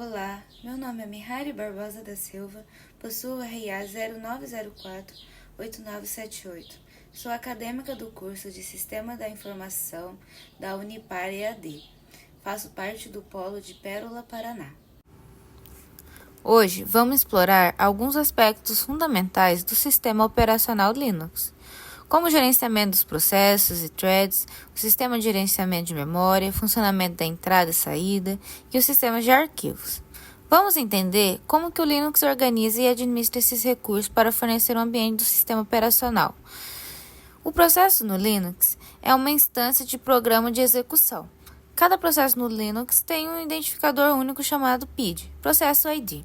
Olá, meu nome é Mihaly Barbosa da Silva, possuo o RA 0904-8978. Sou acadêmica do curso de Sistema da Informação da Unipar EAD. Faço parte do Polo de Pérola, Paraná. Hoje vamos explorar alguns aspectos fundamentais do sistema operacional Linux, como o gerenciamento dos processos e threads, o sistema de gerenciamento de memória, funcionamento da entrada e saída e os sistemas de arquivos. Vamos entender como que o Linux organiza e administra esses recursos para fornecer um ambiente do sistema operacional. O processo no Linux é uma instância de programa de execução. Cada processo no Linux tem um identificador único chamado PID, Processo ID.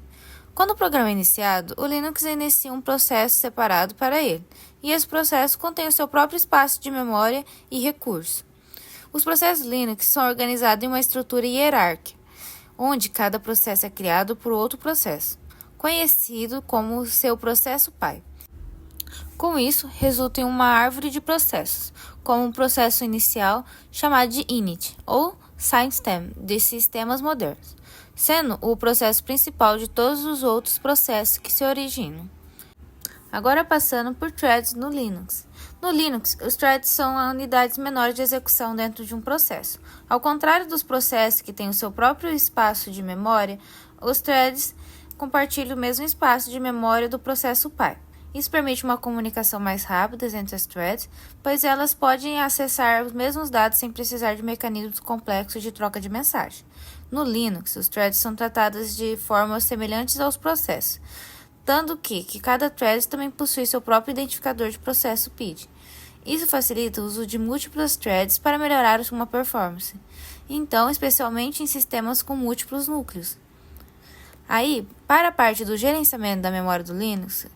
Quando o programa é iniciado, o Linux inicia um processo separado para ele, e esse processo contém o seu próprio espaço de memória e recurso. Os processos Linux são organizados em uma estrutura hierárquica, onde cada processo é criado por outro processo, conhecido como seu processo pai. Com isso, resulta em uma árvore de processos, como um processo inicial chamado de init, ou system de sistemas modernos, sendo o processo principal de todos os outros processos que se originam. Agora passando por threads no Linux. No Linux, os threads são unidades menores de execução dentro de um processo. Ao contrário dos processos que têm o seu próprio espaço de memória, os threads compartilham o mesmo espaço de memória do processo pai. Isso permite uma comunicação mais rápida entre as threads, pois elas podem acessar os mesmos dados sem precisar de mecanismos complexos de troca de mensagem. No Linux, os threads são tratados de formas semelhantes aos processos, tanto que cada thread também possui seu próprio identificador de processo PID. Isso facilita o uso de múltiplas threads para melhorar uma performance, então, especialmente em sistemas com múltiplos núcleos. Aí, para a parte do gerenciamento da memória do Linux,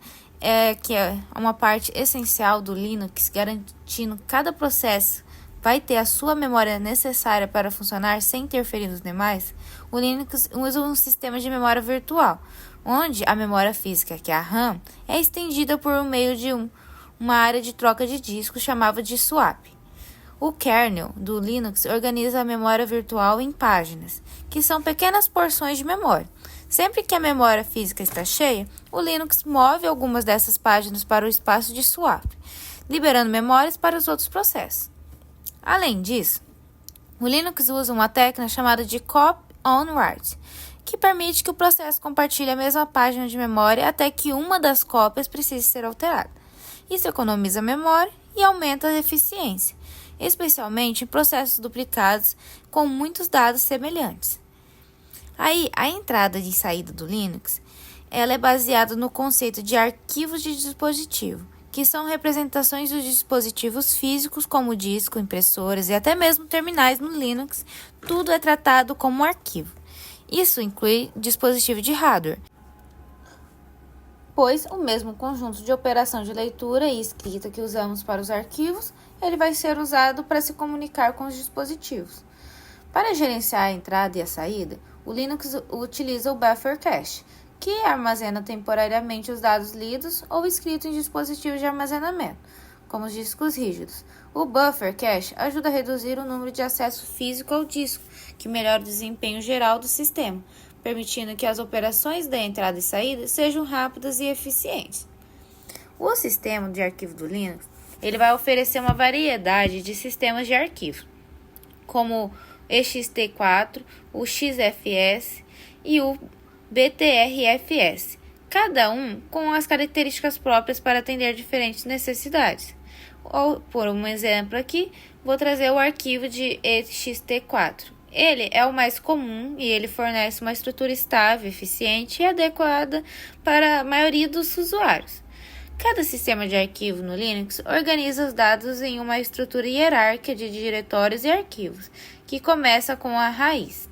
que é uma parte essencial do Linux, garantindo que cada processo vai ter a sua memória necessária para funcionar sem interferir nos demais, o Linux usa um sistema de memória virtual, onde a memória física, que é a RAM, é estendida por meio de uma área de troca de disco chamada de swap. O kernel do Linux organiza a memória virtual em páginas, que são pequenas porções de memória. Sempre que a memória física está cheia, o Linux move algumas dessas páginas para o espaço de swap, liberando memórias para os outros processos. Além disso, o Linux usa uma técnica chamada de copy-on-write, que permite que o processo compartilhe a mesma página de memória até que uma das cópias precise ser alterada. Isso economiza memória e aumenta a eficiência, especialmente em processos duplicados com muitos dados semelhantes. Aí, a entrada e saída do Linux, ela é baseada no conceito de arquivos de dispositivo, que são representações dos dispositivos físicos como disco, impressoras e até mesmo terminais no Linux. Tudo é tratado como arquivo. Isso inclui dispositivo de hardware, pois o mesmo conjunto de operação de leitura e escrita que usamos para os arquivos, ele vai ser usado para se comunicar com os dispositivos. Para gerenciar a entrada e a saída, o Linux utiliza o Buffer Cache, que armazena temporariamente os dados lidos ou escritos em dispositivos de armazenamento, como os discos rígidos. O Buffer Cache ajuda a reduzir o número de acesso físico ao disco, que melhora o desempenho geral do sistema, permitindo que as operações da entrada e saída sejam rápidas e eficientes. O sistema de arquivo do Linux ele vai oferecer uma variedade de sistemas de arquivo, como o ext4, o XFS e o BTRFS, cada um com as características próprias para atender diferentes necessidades. Por um exemplo aqui, vou trazer o arquivo de ext4. Ele é o mais comum e ele fornece uma estrutura estável, eficiente e adequada para a maioria dos usuários. Cada sistema de arquivo no Linux organiza os dados em uma estrutura hierárquica de diretórios e arquivos, que começa com a raiz.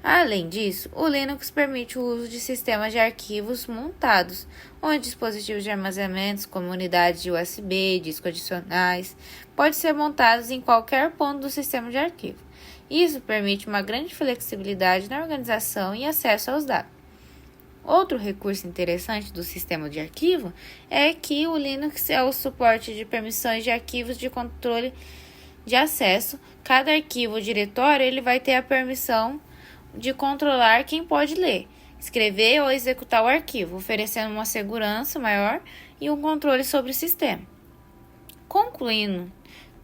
Além disso, o Linux permite o uso de sistemas de arquivos montados, onde dispositivos de armazenamento, como unidades de USB, discos adicionais, podem ser montados em qualquer ponto do sistema de arquivo. Isso permite uma grande flexibilidade na organização e acesso aos dados. Outro recurso interessante do sistema de arquivo é que o Linux é o suporte de permissões de arquivos de controle de acesso. Cada arquivo ou diretório ele vai ter a permissão de controlar quem pode ler, escrever ou executar o arquivo, oferecendo uma segurança maior e um controle sobre o sistema. Concluindo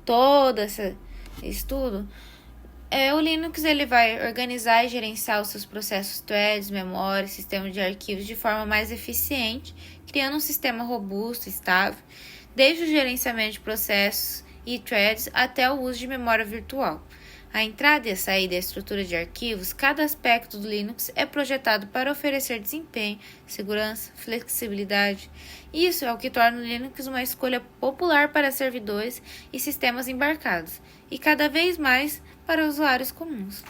todo esse estudo, o Linux ele vai organizar e gerenciar os seus processos threads, memória, sistema de arquivos de forma mais eficiente, criando um sistema robusto, estável, desde o gerenciamento de processos e threads até o uso de memória virtual. A entrada e a saída e a estrutura de arquivos, cada aspecto do Linux é projetado para oferecer desempenho, segurança, flexibilidade. Isso é o que torna o Linux uma escolha popular para servidores e sistemas embarcados, e cada vez mais para usuários comuns.